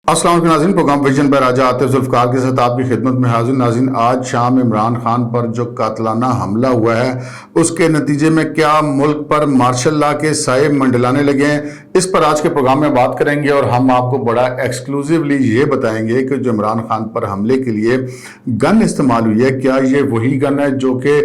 السلام علیکم ناظرین، پروگرام ویژن پر راجہ عاطف ذوالفقار کے ساتھ آپ کی خدمت میں حاضر۔ ناظرین، آج شام عمران خان پر جو قاتلانہ حملہ ہوا ہے اس کے نتیجے میں کیا ملک پر مارشل لاء کے سائے منڈلانے لگے ہیں، اس پر آج کے پروگرام میں بات کریں گے۔ اور ہم آپ کو بڑا ایکسکلوزیولی یہ بتائیں گے کہ جو عمران خان پر حملے کے لیے گن استعمال ہوئی ہے، کیا یہ وہی گن ہے جو کہ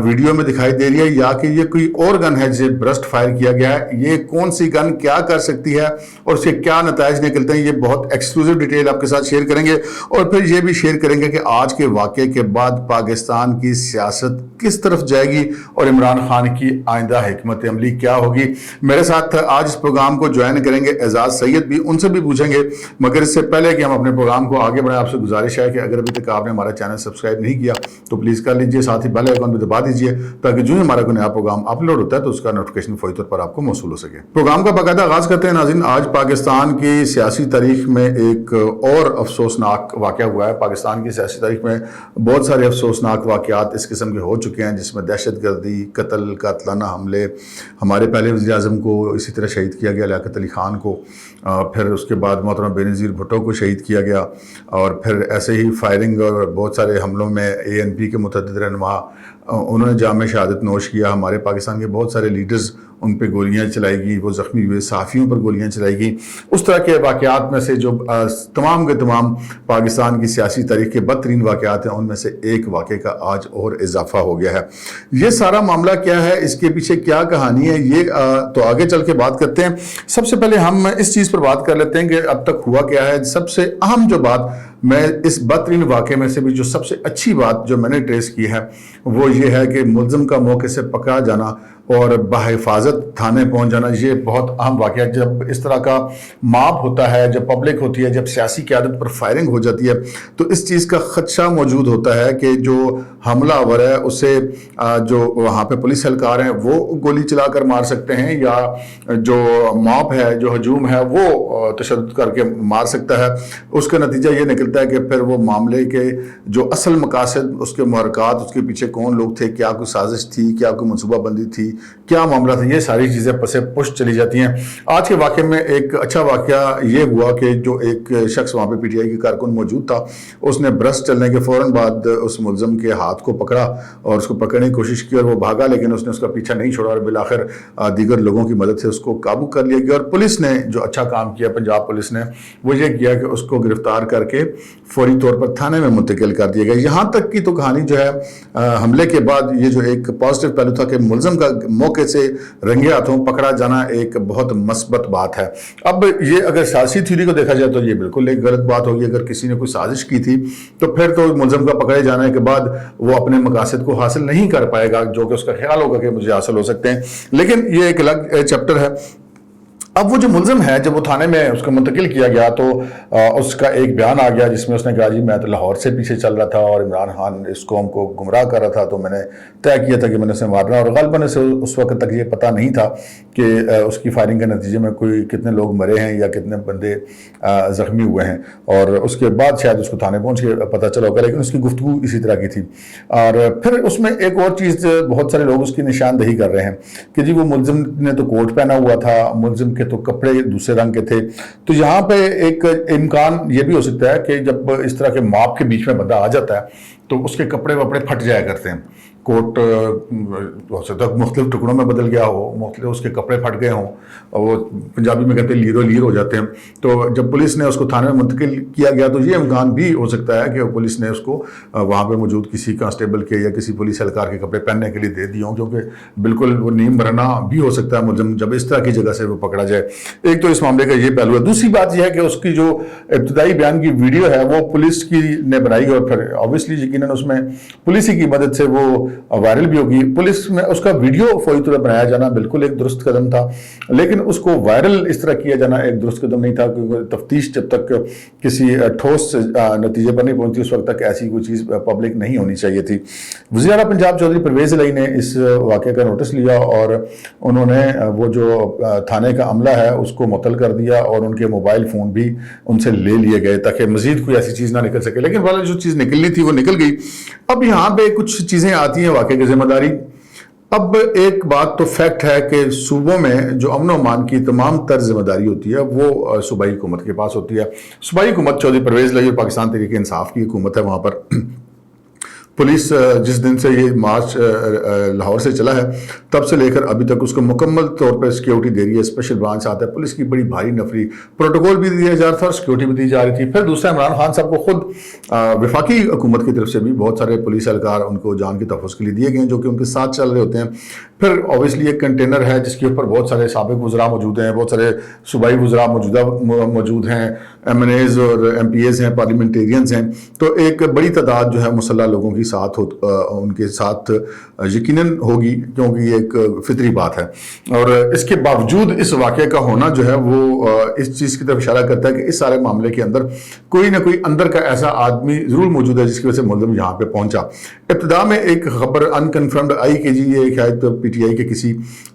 ویڈیو میں دکھائی دے رہی ہے، یا کہ یہ کوئی اور گن ہے جسے برسٹ فائر کیا گیا ہے۔ یہ کون سی گن کیا کر سکتی ہے اور اس کے کیا نتائج نکلتے ہیں، یہ بہت ایکسکلوزیو ڈیٹیل آپ کے ساتھ شیئر کریں گے۔ اور پھر یہ بھی شیئر کریں گے کہ آج کے واقعے کے بعد پاکستان کی سیاست کس طرف جائے گی اور عمران خان کی آئندہ حکمت عملی کیا ہوگی۔ میرے ساتھ آج اس پروگرام کو جوائن کریں گے اعزاز سید بھی، ان سے بھی پوچھیں گے۔ مگر اس سے پہلے کہ ہم اپنے پروگرام کو آگے بڑھائیں، آپ سے گزارش ہے کہ اگر ابھی تک آپ نے ہمارا چینل سبسکرائب نہیں کیا تو پلیز کر لیجئے، ساتھ ہی بیل آئیکن بھی دبا دیجئے تاکہ جو ہی ہمارا کوئی نیا پروگرام اپلوڈ ہوتا ہے تو اس کا نوٹیفیکیشن فوری طور پر آپ کو موصول ہو سکے۔ پروگرام کا باقاعدہ آغاز کرتے ہیں ناظرین۔ آج پاکستان کی سیاسی تاریخ میں ایک اور افسوسناک واقعہ ہوا ہے۔ پاکستان کی سیاسی تاریخ میں بہت سارے افسوسناک واقعات اس قسم کے ہو چکے ہیں، جس میں دہشت گردی، قتل، قاتلانہ حملے، ہمارے پہلے وزیر اعظم کو اسی طرح شہید کیا گیا، لیاقت علی خان کو، پھر اس کے بعد محترمہ بینظیر بھٹو کو شہید کیا گیا، اور پھر ایسے ہی فائرنگ اور بہت سارے حملوں میں ANP کے متعدد رہنما انہوں نے جام شہادت نوش کیا۔ ہمارے پاکستان کے بہت سارے لیڈرز، ان پہ گولیاں چلائی گئی، وہ زخمی ہوئے، صحافیوں پر گولیاں چلائی گئیں۔ اس طرح کے واقعات میں سے جو تمام کے تمام پاکستان کی سیاسی تاریخ کے بدترین واقعات ہیں، ان میں سے ایک واقعے کا آج اور اضافہ ہو گیا ہے۔ یہ سارا معاملہ کیا ہے، اس کے پیچھے کیا کہانی ہے، یہ تو آگے چل کے بات کرتے ہیں۔ سب سے پہلے ہم اس چیز پر بات کر لیتے ہیں کہ اب تک ہوا کیا ہے۔ سب سے اہم جو بات میں اس بدترین واقعے میں سے بھی جو سب سے اچھی بات جو میں نے ٹریس کی ہے وہ یہ ہے کہ ملزم کا موقع سے پکڑا جانا اور بحفاظت تھانے پہنچ جانا، یہ بہت اہم واقعہ ہے۔ جب اس طرح کا ماب ہوتا ہے، جب پبلک ہوتی ہے، جب سیاسی قیادت پر فائرنگ ہو جاتی ہے تو اس چیز کا خدشہ موجود ہوتا ہے کہ جو حملہ آور ہے اسے جو وہاں پہ پولیس اہلکار ہیں وہ گولی چلا کر مار سکتے ہیں، یا جو ماب ہے، جو ہجوم ہے، وہ تشدد کر کے مار سکتا ہے۔ اس کا نتیجہ یہ نکلتا ہے کہ پھر وہ معاملے کے جو اصل مقاصد، اس کے محرکات، اس کے پیچھے کون لوگ تھے، کیا کوئی سازش تھی، کیا کوئی منصوبہ بندی تھی، کیا معاملہ تھا، یہ ساری چیزیں پسے پش چلی جاتی ہیں۔ آج کے واقعے میں ایک اچھا واقعہ یہ ہوا کہ جو ایک شخص وہاں پہ PTI کی کارکن موجود تھا، اس نے برسٹ چلنے کے فوراً بعد اس ملزم کے ہاتھ کو پکڑا اور اس کو پکڑنے کی کوشش کی، اور وہ بھاگا، لیکن اس نے اس کا پیچھا نہیں چھوڑا، اور بالآخر دیگر لوگوں کی مدد سے اس کو قابو کر لیا گیا۔ اور پولیس نے جو اچھا کام کیا، پنجاب پولیس نے، وہ یہ کیا کہ اس کو گرفتار کر کے فوری طور پر تھانے میں منتقل کر دیا گیا۔ یہاں تک کی تو کہانی جو ہے حملے کے بعد یہ جو ایک پازیٹیو پہلو تھا کہ ملزم کا موقع سے رنگے ہاتھوں پکڑا جانا ایک بہت مثبت بات ہے۔ اب یہ اگر سیاسی تھیوری کو دیکھا جائے تو یہ بالکل ایک غلط بات ہوگی۔ اگر کسی نے کوئی سازش کی تھی تو پھر تو ملزم کا پکڑے جانے کے بعد وہ اپنے مقاصد کو حاصل نہیں کر پائے گا، جو کہ اس کا خیال ہوگا کہ مجھے حاصل ہو سکتے ہیں، لیکن یہ ایک الگ چیپٹر ہے۔ اب وہ جو ملزم ہے، جب وہ تھانے میں اس کو منتقل کیا گیا تو اس کا ایک بیان آ گیا جس میں اس نے کہا جی میں تو لاہور سے پیچھے چل رہا تھا اور عمران خان اس قوم کو گمراہ کر رہا تھا، تو میں نے طے کیا تھا کہ میں نے اسے مارنا، اور غالباً اسے اس وقت تک یہ پتہ نہیں تھا کہ اس کی فائرنگ کے نتیجے میں کوئی کتنے لوگ مرے ہیں یا کتنے بندے زخمی ہوئے ہیں، اور اس کے بعد شاید اس کو تھانے پہنچ کے پتہ چلا ہوگا، لیکن اس کی گفتگو اسی طرح کی تھی۔ اور پھر اس میں ایک اور چیز بہت سارے لوگ اس کی نشاندہی کر رہے ہیں کہ جی وہ ملزم نے تو کوٹ پہنا ہوا تھا، ملزم کے تو کپڑے دوسرے رنگ کے تھے۔ تو یہاں پہ ایک امکان یہ بھی ہو سکتا ہے کہ جب اس طرح کے ماب کے بیچ میں بندہ آ جاتا ہے تو اس کے کپڑے وپڑے پھٹ جایا کرتے ہیں، کوٹ ہو سکتا ہے مختلف ٹکڑوں میں بدل گیا ہو، مختلف اس کے کپڑے پھٹ گئے ہوں، اور وہ پنجابی میں کہتے ہیں لیرو لیر ہو جاتے ہیں۔ تو جب پولیس نے اس کو تھانے میں منتقل کیا گیا تو یہ امکان بھی ہو سکتا ہے کہ پولیس نے اس کو وہاں پہ موجود کسی کانسٹیبل کے یا کسی پولیس اہلکار کے کپڑے پہننے کے لیے دے دی ہوں، کیونکہ بالکل وہ نیم مرنا بھی ہو سکتا ہے ملزم جب اس طرح کی جگہ سے وہ پکڑا جائے۔ ایک تو اس معاملے کا یہ پہلو ہے۔ دوسری بات یہ ہے کہ اس کی جو ابتدائی بیان کی ویڈیو ہے وہ پولیس کی نے بنائی، اور پھر آبویسلی یقیناً اس میں پولیس کی مدد سے وہ وائرل بھی ہوگی۔ پولیس میں اس کا ویڈیو فوری طور پر بنایا جانا بالکل ایک درست قدم تھا، لیکن اس کو وائرل اس طرح کیا جانا ایک درست قدم نہیں تھا، کیونکہ تفتیش جب تک کسی ٹھوس نتیجے پر نہیں پہنچتی اس وقت تک ایسی کوئی چیز پبلک نہیں ہونی چاہیے تھی۔ وزیر اعلیٰ پنجاب چودھری پرویز الہی نے اس واقعے کا نوٹس لیا اور انہوں نے وہ جو تھانے کا عملہ ہے اس کو معطل کر دیا، اور ان کے موبائل فون بھی ان سے لے لیے گئے تاکہ مزید کوئی ایسی چیز نہ نکل سکے، لیکن والا جو چیز نکلنی تھی وہ نکل گئی۔ اب یہاں پہ کچھ چیزیں آتی ہیں واقعے کی ذمہ داری۔ اب ایک بات تو فیکٹ ہے کہ صوبوں میں جو امن و امان کی تمام تر ذمہ داری ہوتی ہے وہ صوبائی حکومت کے پاس ہوتی ہے. صوبائی حکومت چودھری پرویز لائی اور پاکستان تحریک انصاف کی حکومت ہے. وہاں پر پولیس جس دن سے یہ مارچ لاہور سے چلا ہے تب سے لے کر ابھی تک اس کو مکمل طور پہ سیکیورٹی دے رہی ہے. اسپیشل برانچ آتا ہے, پولیس کی بڑی بھاری نفری, پروٹوکول بھی دیا جا رہا تھا اور سیکیورٹی بھی دی جا رہی تھی. پھر دوسرا عمران خان صاحب کو خود وفاقی حکومت کی طرف سے بھی بہت سارے پولیس اہلکار ان کو جان کے تحفظ کے لیے دیے گئے ہیں جو کہ ان کے ساتھ چل رہے ہوتے ہیں. پھر اوبیسلی ایک کنٹینر ہے جس کے اوپر بہت سارے سابق وزراء موجود ہیں, بہت سارے صوبائی وزراء موجود ہیں, ایم این ایز اور ایم پی ایز ہیں, پارلیمنٹیرینز ہیں. تو ایک بڑی تعداد جو ہے مسلح لوگوں کی ساتھ ان کے ساتھ یقیناً ہوگی کیونکہ یہ ایک فطری بات ہے. اور اس کے باوجود اس واقعے کا ہونا جو ہے وہ اس چیز کی طرف اشارہ کرتا ہے کہ اس سارے معاملے کے اندر کوئی نہ کوئی اندر کا ایسا آدمی ضرور موجود ہے جس کی وجہ سے ملزم یہاں پہ پہنچا. ابتدا میں ایک خبر انکنفرمڈ آئی کہ جی یہ شاید پی ٹی آئی کے کسی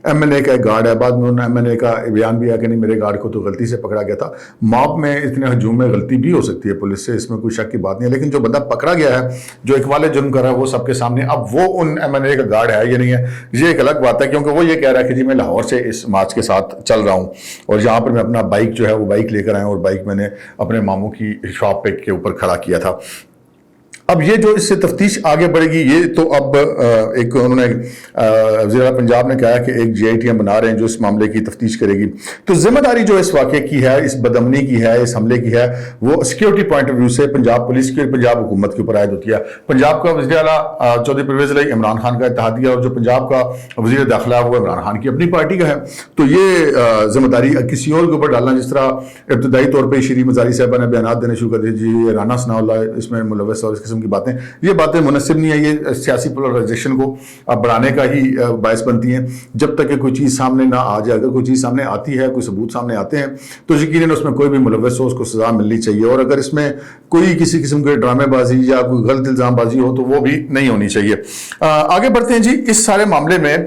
ایم این اے کا ایک گارڈ ہے. بعد میں ایم این اے کا بیان بھی ہے کہ نہیں میرے گارڈ کو تو غلطی سے پکڑا گیا تھا. ماب میں اتنے ہجوم میں غلطی بھی ہو سکتی ہے پولیس سے, اس میں کوئی شک کی بات نہیں ہے, لیکن جو بندہ پکڑا گیا ہے جو اقوال جرم کر رہا ہے وہ سب کے سامنے, اب وہ ان ایم این اے کا گارڈ ہے یا نہیں ہے یہ ایک الگ بات ہے, کیونکہ وہ یہ کہہ رہا ہے کہ جی میں لاہور سے اس مارچ کے ساتھ چل رہا ہوں اور یہاں پر میں اپنا بائک جو ہے وہ بائک لے کر آیا اور بائک میں نے اپنے ماموں کی شاپ پہ کے اوپر کھڑا کیا تھا. اب یہ جو اس سے تفتیش آگے بڑھے گی, یہ تو اب ایک انہوں نے وزیر اعلیٰ پنجاب نے کہا کہ ایک جی آئی ٹی ایم بنا رہے ہیں جو اس معاملے کی تفتیش کرے گی. تو ذمہ داری جو اس واقعے کی ہے, اس بدامنی کی ہے, اس حملے کی ہے, وہ سیکیورٹی پوائنٹ آف ویو سے پنجاب پولیس کی اور پنجاب حکومت کے اوپر عائد ہوتی ہے. پنجاب کا وزیر اعلیٰ چودھری پرویز لائی عمران خان کا اتحادیہ اور جو پنجاب کا وزیر داخلہ وہ عمران خان کی اپنی پارٹی کا ہے. تو یہ ذمہ داری کسی اور کے اوپر ڈالنا, جس طرح ابتدائی طور پہ شیریں مزاری صاحبہ نے بیانات دینے شروع کر دی جی رانا ثناء اللہ اس میں ملوث اور اس قسم کی باتیں, یہ باتیں مناسب نہیں ہے. یہ سیاسی پولرائزیشن کو بڑھانے کا ہی باعث بنتی ہیں. جب تک کہ کوئی چیز سامنے نہ آ جائے, اگر کوئی چیز سامنے آتی ہے, کوئی ثبوت سامنے آتے ہیں تو یقیناً اس میں کوئی بھی ملوث ہو اس کو سزا ملنی چاہیے, اور اگر اس میں کوئی کسی قسم کے ڈرامے بازی یا کوئی غلط الزام بازی ہو تو وہ بھی نہیں ہونی چاہیے. آگے بڑھتے ہیں جی. اس سارے معاملے میں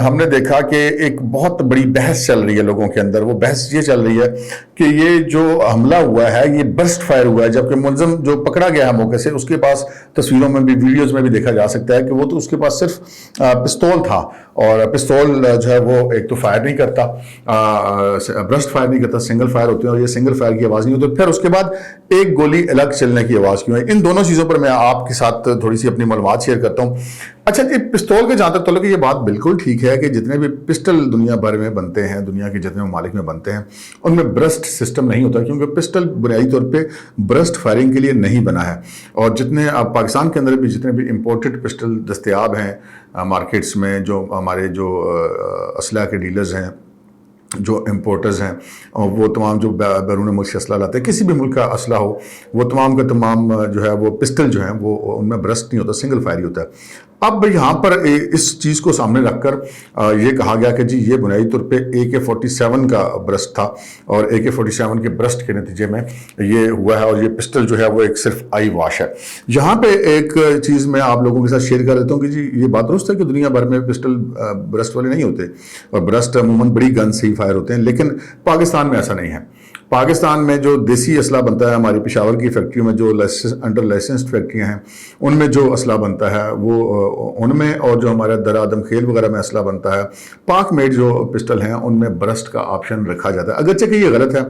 ہم نے دیکھا کہ ایک بہت بڑی بحث چل رہی ہے لوگوں کے اندر. وہ بحث یہ چل رہی ہے کہ یہ جو حملہ ہوا ہے یہ برسٹ فائر ہوا ہے, جبکہ ملزم جو پکڑا گیا ہے موقع سے اس کے پاس تصویروں میں بھی ویڈیوز میں بھی دیکھا جا سکتا ہے کہ وہ تو اس کے پاس صرف پستول تھا, اور پستول جو ہے وہ ایک تو فائر نہیں کرتا, برسٹ فائر نہیں کرتا, سنگل فائر ہوتے ہیں اور یہ سنگل فائر کی آواز نہیں ہوتی. پھر اس کے بعد ایک گولی الگ چلنے کی آواز کیوں ہے, ان دونوں چیزوں پر میں آپ کے ساتھ تھوڑی سی اپنی معلومات شیئر کرتا ہوں. اچھا جی, پستول کے جہاں تک تعلق ہے یہ بات بالکل ٹھیک ہے کہ جتنے بھی پسٹل دنیا بھر میں بنتے ہیں, دنیا کے جتنے ممالک میں بنتے ہیں, ان میں برسٹ سسٹم نہیں ہوتا, کیونکہ پسٹل بنیادی طور پہ برسٹ فائرنگ کے لیے نہیں بنا ہے. اور جتنے آپ پاکستان کے اندر بھی جتنے بھی امپورٹڈ پسٹل دستیاب ہیں مارکیٹس میں, جو ہمارے جو اسلحہ کے ڈیلرز ہیں, جو امپورٹرز ہیں, وہ تمام جو بیرون ملک سے اسلحہ لاتے ہیں, کسی بھی ملک کا اسلحہ ہو, وہ تمام کا تمام جو ہے وہ پسٹل جو ہیں وہ ان میں برسٹ نہیں ہوتا, سنگل فائر ہی ہوتا ہے. اب یہاں پر اس چیز کو سامنے رکھ کر یہ کہا گیا کہ جی یہ بنیادی طور پہ AK-47 کا برسٹ تھا, اور AK-47 کے برسٹ کے نتیجے میں یہ ہوا ہے, اور یہ پسٹل جو ہے وہ ایک صرف آئی واش ہے. یہاں پہ ایک چیز میں آپ لوگوں کے ساتھ شیئر کر دیتا ہوں کہ جی یہ بات درست ہے کہ دنیا بھر میں پسٹل برسٹ والے نہیں ہوتے, اور برسٹ عموماً بڑی گن سے ہی فائر ہوتے ہیں, لیکن پاکستان میں ایسا نہیں ہے. پاکستان میں جو دیسی اسلحہ بنتا ہے, ہماری پشاور کی فیکٹریوں میں جو انڈر لائسنسڈ فیکٹریاں ہیں ان میں جو اسلحہ بنتا ہے وہ ان میں, اور جو ہمارے در آدم خیل وغیرہ میں اسلحہ بنتا ہے, پاک میڈ جو پسٹل ہیں ان میں برسٹ کا آپشن رکھا جاتا ہے. اگرچہ کہ یہ غلط ہے,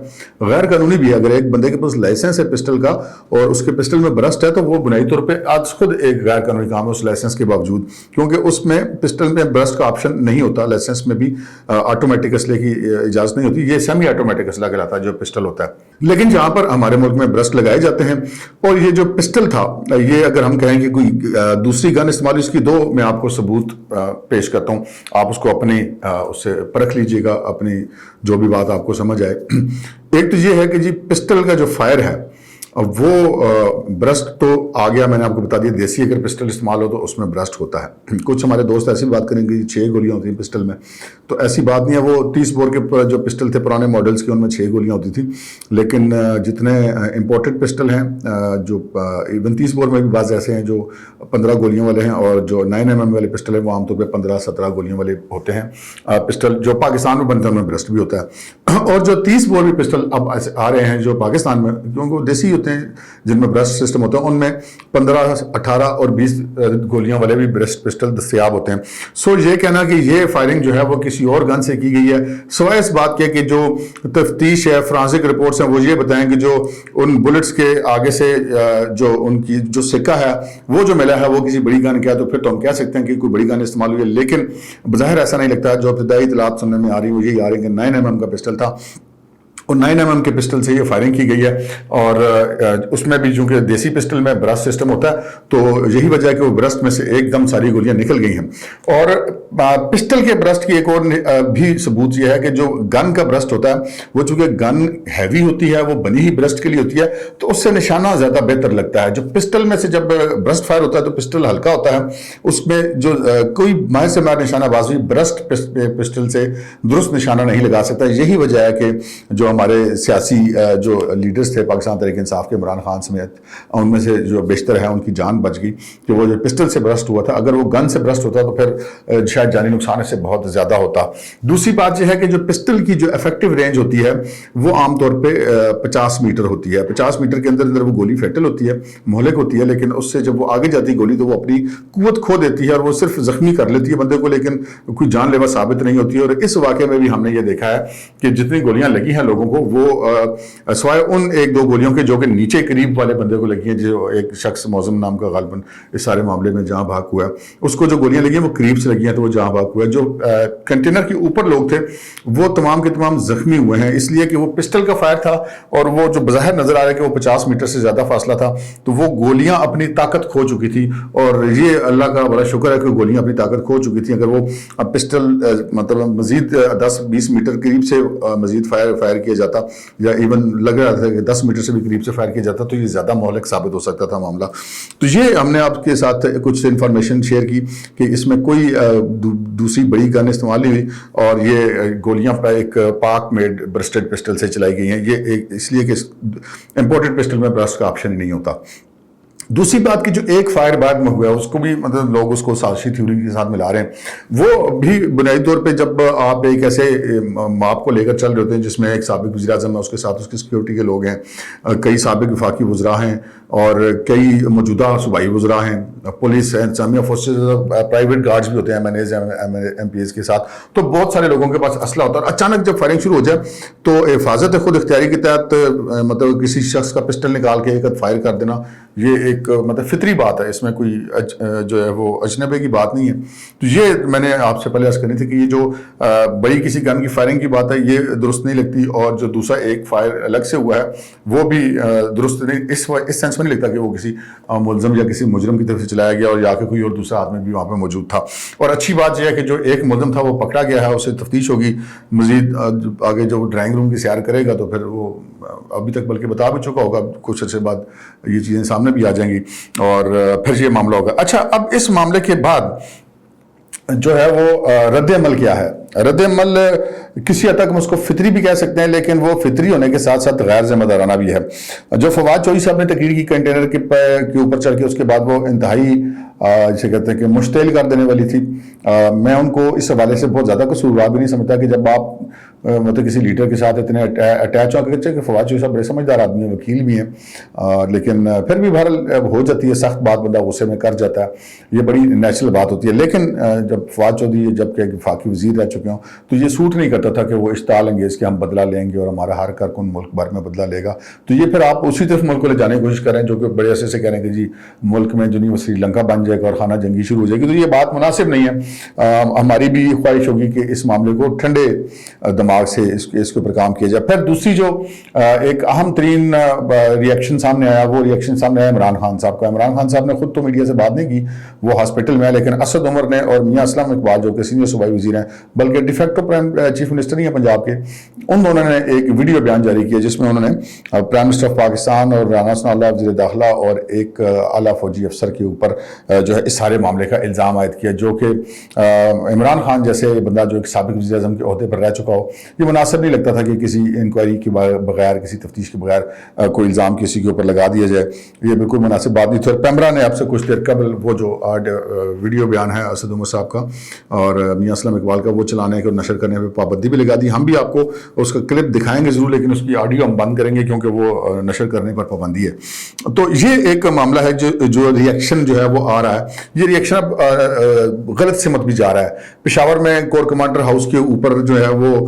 غیر قانونی بھی ہے. اگر ایک بندے کے پاس لائسنس ہے پسٹل کا اور اس کے پسٹل میں برسٹ ہے تو وہ بنیادی طور پہ آج خود ایک غیر قانونی کام ہے اس لائسنس کے باوجود, کیونکہ اس میں پسٹل میں برسٹ کا آپشن نہیں ہوتا. لائسنس میں بھی آٹومیٹک اسلحے کی اجازت نہیں ہوتی, یہ سیمی آٹومیٹک اسلحہ کہلاتا ہے جو پسٹل ہوتا ہے. لیکن جہاں پر ہمارے ملک میں برسٹ لگائے جاتے ہیں, اور یہ جو پسٹل تھا, یہ اگر ہم کہیں کہ کوئی دوسری گن استعمال, اس کی دو میں آپ کو ثبوت پیش کرتا ہوں, آپ اس کو اپنی اس سے پرکھ لیجئے گا, اپنی جو بھی بات آپ کو سمجھ آئے. ایک تو یہ ہے کہ جی پسٹل کا جو فائر ہے وہ برسٹ تو آ گیا, میں نے آپ کو بتا دیا, دیسی اگر پسٹل استعمال ہو تو اس میں برسٹ ہوتا ہے. کچھ ہمارے دوست ایسی بات کریں گے 6 گولیاں ہوتی ہیں پسٹل میں, تو ایسی بات نہیں ہے. وہ 30 بور کے جو پسٹل تھے پرانے ماڈلز کے ان میں 6 گولیاں ہوتی تھیں, لیکن جتنے امپورٹڈ پسٹل ہیں جو ایون 30 بور میں بھی بعض ایسے ہیں جو 15 گولیوں والے ہیں, اور جو 9mm والے پسٹل ہیں وہ عام طور پہ 15-17 گولیوں والے ہوتے ہیں پسٹل جو پاکستان میں بنتے ہیں, ان میں برسٹ بھی ہوتا ہے. اور جو 30 بور بھی پسٹل اب آ رہے ہیں جو پاکستان میں، کیونکہ وہ دیسی ہوتے ہیں جن میں برسٹ سسٹم ہوتا ہے، ان میں 15، 18 اور 20 گولیاں والے بھی برسٹ پسٹل دستیاب ہوتے ہیں. سو یہ کہنا کہ یہ فائرنگ جو ہے وہ کسی اور گن سے کی گئی ہے، سوائے اس بات کے کہ جو تفتیش ہے، فرانسک رپورٹس ہیں، وہ یہ بتائیں کہ جو ان بلٹس کے آگے سے جو ان کی جو سکہ ہے وہ جو ملا ہے وہ کسی بڑی گن کا ہے، تو پھر تو ہم کہہ سکتے ہیں کہ کوئی بڑی گن استعمال ہوئی ہے. لیکن بظاہر ایسا نہیں لگتا. جو ابتدائی اطلاعات سننے میں آ رہی ہیں وہ یہی آ رہی ہیں کہ 9mm کا پسٹل تھا، اور 9mm کے پسٹل سے یہ فائرنگ کی گئی ہے. اور اس میں بھی چونکہ دیسی پسٹل میں برسٹ سسٹم ہوتا ہے تو یہی وجہ ہے کہ وہ برسٹ میں سے ایک دم ساری گولیاں نکل گئی ہیں. اور پسٹل کے برسٹ کی ایک اور بھی ثبوت یہ ہے کہ جو گن کا برسٹ ہوتا ہے وہ چونکہ گن ہیوی ہوتی ہے، وہ بنی ہی برسٹ کے لیے ہوتی ہے، تو اس سے نشانہ زیادہ بہتر لگتا ہے. جو پسٹل میں سے جب برسٹ فائر ہوتا ہے تو پسٹل ہلکا ہوتا ہے، اس میں جو کوئی ماہر سے ماہر نشانہ بازی برسٹ پسٹل سے درست نشانہ نہیں لگا سکتا. یہی وجہ ہے کہ جو ہمارے سیاسی جو لیڈرز تھے پاکستان تحریک انصاف کے، عمران خان سمیت، ان میں سے جو بیشتر ہے ان کی جان بچ گئی کہ وہ جو پسٹل سے برسٹ ہوا تھا. اگر وہ گن سے برسٹ ہوتا تو پھر شاید جانی نقصان اس سے بہت زیادہ ہوتا. دوسری بات یہ ہے کہ جو پسٹل کی جو افیکٹو رینج ہوتی ہے وہ عام طور پہ 50 میٹر ہوتی ہے. 50 میٹر کے اندر وہ گولی فیٹل ہوتی ہے، مہلک ہوتی ہے، لیکن اس سے جب وہ آگے جاتی گولی تو وہ اپنی قوت کھو دیتی ہے اور وہ صرف زخمی کر لیتی ہے بندے کو، لیکن کوئی جان لیوا ثابت نہیں ہوتی ہے. اور اس واقعے میں بھی ہم نے یہ دیکھا ہے کہ جتنی گولیاں لگی ہیں لوگوں کو، وہ سوائے ان 1-2 گولیوں کے جو کہ نیچے قریب والے بندے کو لگی ہیں، جو ایک شخص معظم نام کا غالباً اس سارے معاملے میں جہاں بھاگ ہوا ہے، اس کو جو گولیاں لگی ہیں وہ قریب سے لگی ہیں تو وہ جہاں بھاگ ہوا ہے. جو کنٹینر کے اوپر لوگ تھے وہ تمام کے تمام زخمی ہوئے ہیں، اس لیے کہ وہ پسٹل کا فائر تھا اور وہ جو بظاہر نظر آ رہا ہے کہ وہ 50 میٹر سے زیادہ فاصلہ تھا، تو وہ گولیاں اپنی طاقت کھو چکی تھی. اور یہ اللہ کا بڑا شکر ہے کہ گولیاں اپنی طاقت کھو چکی تھیں. اگر وہ پسٹل مطلب مزید 10-20 میٹر قریب سے مزید فائر کیا جاتا، یا ایون لگ رہا تھا کہ 10 میٹر سے بھی قریب سے فائر کیا جاتا، تو یہ زیادہ مہلک ثابت ہو سکتا تھا معاملہ. تو یہ ہم نے آپ کے ساتھ کچھ انفارمیشن شیئر کی کہ اس میں کوئی دوسری بڑی گن استعمال نہیں ہوئی، اور یہ گولیاں ایک پاک میڈ برسٹڈ پسٹل سے چلائی گئی ہیں. یہ اس لیے کہ امپورٹڈ پسٹل میں برسٹ کا آپشن ہی نہیں ہوتا. دوسری بات کہ جو ایک فائر بعد میں ہوا ہے اس کو بھی مطلب لوگ اس کو سازشی تھیوری کے ساتھ ملا رہے ہیں. وہ بھی بنیادی طور پہ جب آپ ایک ایسے ماپ کو لے کر چل رہے ہوتے ہیں جس میں ایک سابق وزیر اعظم ہے، اس کے ساتھ اس کی سیکیورٹی کے لوگ ہیں، کئی سابق وفاقی وزراء ہیں اور کئی موجودہ صوبائی وزراء ہیں، پولیس ہے، انتظامیہ فورسز، پرائیویٹ گارڈز بھی ہوتے ہیں، MNAs ایم پی ایز کے ساتھ. تو بہت سارے لوگوں کے پاس اسلحہ ہوتا ہے. اور اچانک جب فائرنگ شروع ہو جائے تو حفاظت خود اختیاری کے تحت مطلب کسی شخص کا پسٹل نکال کے ایک فائر کر دینا، یہ ایک مطلب فطری بات ہے، اس میں کوئی جو ہے وہ اجنبی کی بات نہیں ہے. تو یہ میں نے آپ سے پہلے عرض کرنی تھی کہ یہ جو بڑی کسی گن کی فائرنگ کی بات ہے یہ درست نہیں لگتی. اور جو دوسرا ایک فائر الگ سے ہوا ہے وہ بھی درست نہیں، اس سینس میں نہیں لگتا کہ وہ کسی ملزم یا کسی مجرم کی طرف سے چلایا گیا اور یا کہ کوئی اور دوسرا آدمی بھی وہاں پہ موجود تھا. اور اچھی بات یہ ہے کہ جو ایک ملزم تھا وہ پکڑا گیا ہے، اسے تفتیش ہوگی مزید آگے جو ڈرائنگ روم کی سیر کرے گا تو پھر وہ ابھی تک بلکہ بتا بھی چکا ہوگا، کچھ عرصے بعد یہ چیزیں سامنے بھی آ جائیں گی اور پھر یہ معاملہ ہوگا. اچھا، اب اس معاملے کے بعد جو ہے وہ رد عمل کیا ہے؟ رد عمل کسی حد تک ہم اس کو فطری بھی کہہ سکتے ہیں، لیکن وہ فطری ہونے کے ساتھ ساتھ غیر ذمہ دارانہ بھی ہے. جو فواد چوہدری صاحب نے تقریر کی کنٹینر کے اوپر چڑھ کے، اس کے بعد وہ انتہائی جسے کہتے ہیں کہ مشتعل کر دینے والی تھی. میں ان کو اس حوالے سے بہت زیادہ قصوروار بھی نہیں سمجھتا کہ جب آپ مطلب کسی لیڈر کے ساتھ اتنے اٹیچ ہو کہ فواد چوہدری صاحب بڑے سمجھدار آدمی ہیں، وکیل بھی ہیں، لیکن پھر بھی بہرحال ہو جاتی ہے سخت بات، بندہ غصے میں کر جاتا ہے، یہ بڑی نیچرل بات ہوتی ہے. لیکن جب فواد چوہدری جب کہ وفاقی وزیر رہ چکے ہوں تو یہ سوٹ نہیں کرتا تھا کہ وہ اشتعال انگیز کہ ہم بدلہ لیں گے اور ہمارا ہر کارکن ملک بھر میں بدلہ لے گا. تو یہ پھر آپ اسی طرف ملک کو لے جانے کی کوشش کریں جو کہ بڑے عرصے سے کہہ رہے ہیں کہ جی ملک میں جو نہیں وہ سری لنکا بن جائے گا اور خانہ جنگی شروع ہو جائے گی. تو یہ بات مناسب نہیں ہے. ہماری بھی خواہش ہوگی کہ اس معاملے کو ٹھنڈے دماغ سے اس کے اوپر کام کیا جائے. پھر دوسری جو ایک اہم ترین ریئیکشن سامنے آیا، وہ ریئیکشن سامنے آیا عمران خان صاحب کا. عمران خان صاحب نے خود تو میڈیا سے بات نہیں کی، وہ ہاسپٹل میں ہے، لیکن اسد عمر نے اور میاں اسلم اقبال جو کہ سینئر صوبائی وزیر ہیں بلکہ ڈیفیکٹو چیف منسٹر ہی ہیں پنجاب کے، ان دونوں نے ایک ویڈیو بیان جاری کیا جس میں انہوں نے پرائم منسٹر آف پاکستان اور رانا ثناء اللہ وزیر داخلہ اور ایک اعلیٰ فوجی افسر کے اوپر جو ہے اس سارے معاملے کا الزام عائد کیا، جو کہ عمران خان جیسے بندہ جو ایک سابق وزیر اعظم کے عہدے پر رہ چکا ہو، یہ مناسب نہیں لگتا تھا کہ کسی انکوائری کے بغیر، کسی تفتیش کے بغیر کوئی الزام کسی کے اوپر لگا دیا جائے. یہ بالکل مناسب بات نہیں تھی. اور پیمرا نے اب سے کچھ دیر قبل وہ جو ویڈیو بیان ہے اسد عمر صاحب کا اور میاں اسلم اقبال کا، وہ چلانے اور نشر کرنے پہ پابندی بھی لگا دی. ہم بھی آپ کو اس کا کلپ دکھائیں گے ضرور، لیکن اس کی آڈیو ہم بند کریں گے کیونکہ وہ نشر کرنے پر پابندی ہے. تو یہ ایک معاملہ ہے جو ریئیکشن جو ہے وہ آ رہا ہے. یہ ریئیکشن اب غلط سمت بھی جا رہا ہے. پشاور میں کور کمانڈر ہاؤس کے اوپر جو ہے وہ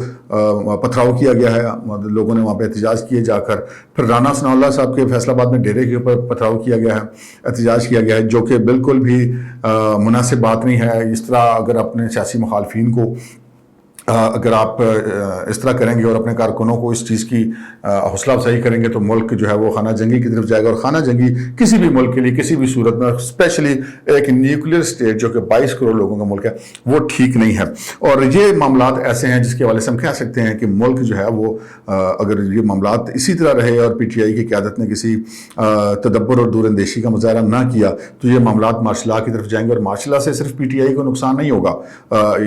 پتھراؤ کیا گیا ہے، لوگوں نے وہاں پہ احتجاج کیے جا کر. پھر رانا ثناء اللہ صاحب کے فیصل آباد میں ڈیرے کے اوپر پتھراؤ کیا گیا ہے، احتجاج کیا گیا ہے، جو کہ بالکل بھی مناسب بات نہیں ہے. اس طرح اگر اپنے سیاسی مخالفین کو اگر آپ اس طرح کریں گے اور اپنے کارکنوں کو اس چیز کی حوصلہ افزائی کریں گے تو ملک جو ہے وہ خانہ جنگی کی طرف جائے گا. اور خانہ جنگی کسی بھی ملک کے لیے کسی بھی صورت میں، اسپیشلی ایک نیوکلیر اسٹیٹ جو کہ 22 کروڑ لوگوں کا ملک ہے، وہ ٹھیک نہیں ہے. اور یہ معاملات ایسے ہیں جس کے حوالے سے ہم کہہ سکتے ہیں کہ ملک جو ہے وہ اگر یہ معاملات اسی طرح رہے اور پی ٹی آئی کی قیادت نے کسی تدبر اور دور اندیشی کا مظاہرہ نہ کیا تو یہ معاملات مارشل لا کی طرف جائیں گے. اور مارشل لا سے صرف پی ٹی آئی کو نقصان نہیں ہوگا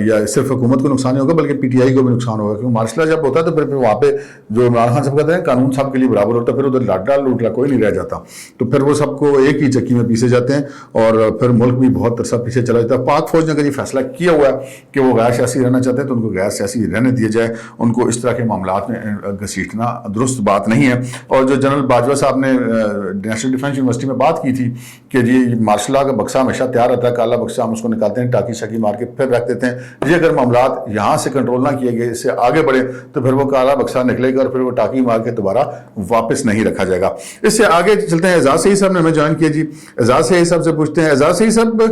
یا صرف حکومت کو نقصان نہیں ہوگا، بلکہ پی ٹی آئی کو بھی نقصان ہوگا. کیونکہ مارشل لا جب ہوتا ہے تو پھر وہاں پہ جو عمران خان صاحب کہتے ہیں قانون صاحب کے لیے برابر ہوتا ہے، پھر ادھر لاٹا لوٹلا کوئی نہیں رہ جاتا. تو پھر وہ سب کو ایک ہی چکی میں پیسے جاتے ہیں اور پھر ملک بھی بہت عرصہ پیچھے چلا جاتا ہے. پاک فوج نے اگر یہ فیصلہ کیا ہوا ہے کہ وہ غیر سیاسی رہنا چاہتے ہیں تو ان کو غیر سیاسی رہنے دیا جائے. ان کو اس طرح کے معاملات میں گھسیٹنا درست بات نہیں ہے. اور جو جنرل باجوہ صاحب نے نیشنل ڈیفینس یونیورسٹی میں بات کی تھی کہ جی مارشل لا کا بکسہ ہمیشہ تیار رہتا ہے، کالا بکسہ، ہم اس کو نکالتے ہیں، ٹاکی شاکی مار کے پھر رکھ دیتے ہیں. یہ اگر معاملات یہاں سے کنٹرول نہ کیے گئے، اس سے آگے بڑھے تو پھر وہ کالا بکسہ نکلے گا اور پھر وہ ٹاکی مار کے دوبارہ واپس نہیں رکھا جائے گا. اس سے آگے چلتے ہیں. اعزاز سعید صاحب نے ہمیں جوائن کیا. جی اعزاز سعید صاحب سے پوچھتے ہیں. اعزاز سعید صاحب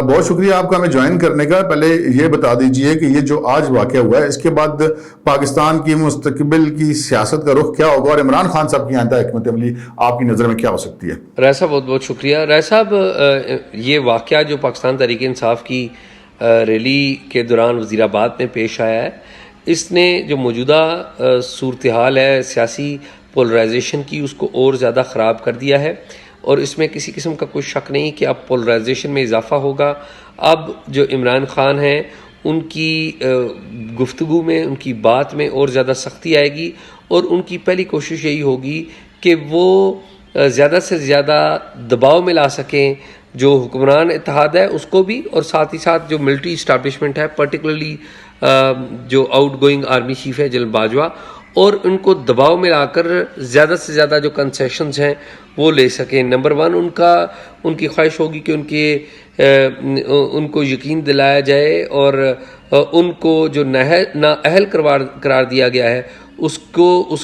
بہت شکریہ آپ کا ہمیں جوائن کرنے کا. پہلے یہ بتا دیجئے کہ یہ جو آج واقعہ ہوا ہے اس کے بعد پاکستان کی مستقبل کی سیاست کا رخ کیا ہوگا اور عمران خان صاحب کی آئندہ حکمت عملی آپ کی نظر میں کیا ہو سکتی ہے؟ رائے صاحب بہت بہت شکریہ. رائے صاحب یہ واقعہ جو پاکستان تحریک انصاف کی ریلی کے دوران وزیر آباد میں پیش آیا ہے، اس نے جو موجودہ صورتحال ہے سیاسی پولرائزیشن کی، اس کو اور زیادہ خراب کر دیا ہے. اور اس میں کسی قسم کا کوئی شک نہیں کہ اب پولرائزیشن میں اضافہ ہوگا. اب جو عمران خان ہیں ان کی گفتگو میں، ان کی بات میں اور زیادہ سختی آئے گی اور ان کی پہلی کوشش یہی ہوگی کہ وہ زیادہ سے زیادہ دباؤ میں لا سکیں جو حکمران اتحاد ہے اس کو بھی، اور ساتھ ہی ساتھ جو ملٹری اسٹیبلشمنٹ ہے، پرٹیکولرلی جو آؤٹ گوئنگ آرمی چیف ہے جنرل باجوہ، اور ان کو دباؤ میں لا کر زیادہ سے زیادہ جو کنسیشنز ہیں وہ لے سکیں. نمبر ون ان کی خواہش ہوگی کہ ان کو یقین دلایا جائے اور ان کو جو نااہل قرار دیا گیا ہے اس کو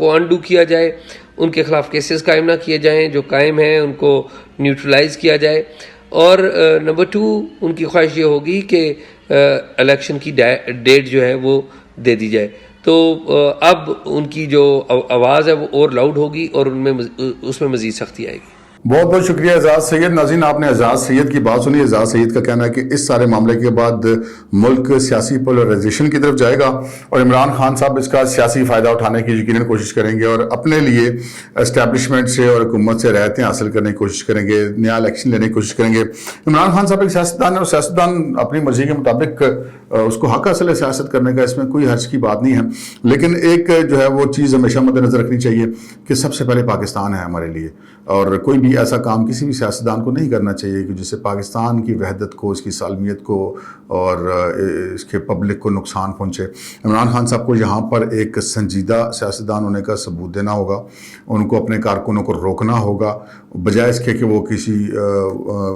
انڈو کیا جائے. ان کے خلاف کیسز قائم نہ کیے جائیں، جو قائم ہیں ان کو نیوٹرلائز کیا جائے. اور نمبر ٹو ان کی خواہش یہ ہوگی کہ الیکشن کی ڈیٹ جو ہے وہ دے دی جائے. تو اب ان کی جو آواز ہے وہ اور لاؤڈ ہوگی اور اس میں مزید سختی آئے گی. بہت بہت شکریہ اعزاز سید. ناظرین آپ نے اعزاز سید کی بات سنی. اعزاز سید کا کہنا ہے کہ اس سارے معاملے کے بعد ملک سیاسی پولرائزیشن کی طرف جائے گا اور عمران خان صاحب اس کا سیاسی فائدہ اٹھانے کی یقیناً کوشش کریں گے اور اپنے لیے اسٹیبلشمنٹ سے اور حکومت سے رعایتیں حاصل کرنے کی کوشش کریں گے، نیا الیکشن لینے کی کوشش کریں گے. عمران خان صاحب ایک سیاستدان ہے اور سیاستدان اپنی مرضی کے مطابق اس کو حق حاصل ہے سیاست کرنے کا، اس میں کوئی حرج کی بات نہیں ہے. لیکن ایک جو ہے وہ چیز ہمیشہ مد نظر رکھنی چاہیے کہ سب سے پہلے پاکستان ہے ہمارے لیے، اور کوئی بھی ایسا کام کسی بھی سیاستدان کو نہیں کرنا چاہیے کہ جس سے پاکستان کی وحدت کو، اس کی سالمیت کو اور اس کے پبلک کو نقصان پہنچے. عمران خان صاحب کو یہاں پر ایک سنجیدہ سیاستدان ہونے کا ثبوت دینا ہوگا. ان کو اپنے کارکنوں کو روکنا ہوگا بجائے اس کے کہ وہ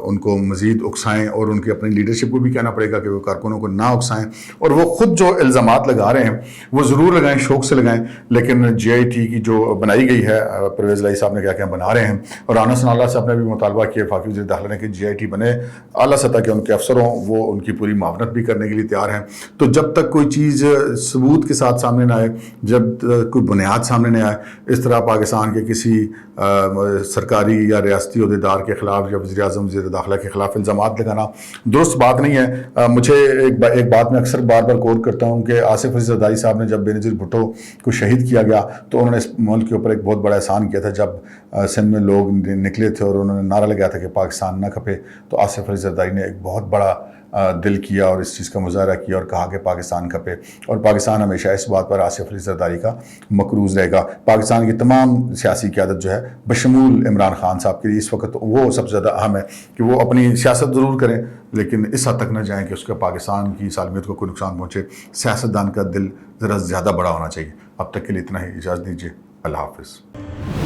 ان کو مزید اکسائیں، اور ان کی اپنی لیڈرشپ کو بھی کہنا پڑے گا کہ وہ کارکنوں کو نہ اکسائیں. اور وہ خود جو الزامات لگا رہے ہیں وہ ضرور لگائیں، شوق سے لگائیں، لیکن جے آئی ٹی کی جو بنائی گئی ہے، پرویز الہی صاحب نے کیا بنا رہے ہیں، اور رانا ثناء اللہ صاحب نے بھی مطالبہ کیا وفاقی وزیر داخلہ نے کہ جے آئی ٹی بنے، اعلیٰ سطح کے ان کے افسر ہوں، وہ ان کی پوری معاونت بھی کرنے کے لیے تیار ہیں. تو جب تک کوئی چیز ثبوت کے ساتھ سامنے نہ آئے، جب تک کوئی بنیاد سامنے نہ آئے، اس طرح پاکستان کے کسی سرکاری یا ریاستی عہدیدار کے خلاف یا وزیر اعظم وزیر داخلہ کے خلاف الزامات لگانا درست بات نہیں ہے. مجھے ایک ایک بات میں اکثر بار بار کوٹ کرتا ہوں کہ آصف علی زرداری صاحب نے جب بے نظیر بھٹو کو شہید کیا گیا تو انہوں نے اس ملک کے اوپر ایک بہت بڑا احسان کیا تھا. جب سندھ میں لوگ نکلے تھے اور انہوں نے نعرہ لگایا تھا کہ پاکستان نہ کھپے, تو آصف علی زرداری نے ایک بہت بڑا دل کیا اور اس چیز کا مظاہرہ کیا اور کہا کہ پاکستان کھپے, اور پاکستان ہمیشہ اس بات پر آصف علی زرداری کا مقروض رہے گا. پاکستان کی تمام سیاسی قیادت جو ہے بشمول عمران خان صاحب کے لیے اس وقت وہ سب سے زیادہ اہم ہے کہ وہ اپنی سیاست ضرور کریں لیکن اس حد تک نہ جائیں کہ اس کا پاکستان کی سالمیت کو کوئی نقصان پہنچے. سیاستدان کا دل ذرا زیادہ بڑا ہونا چاہیے. اب تک کے لیے اتنا ہی, اجازت دیجیے. اللہ حافظ.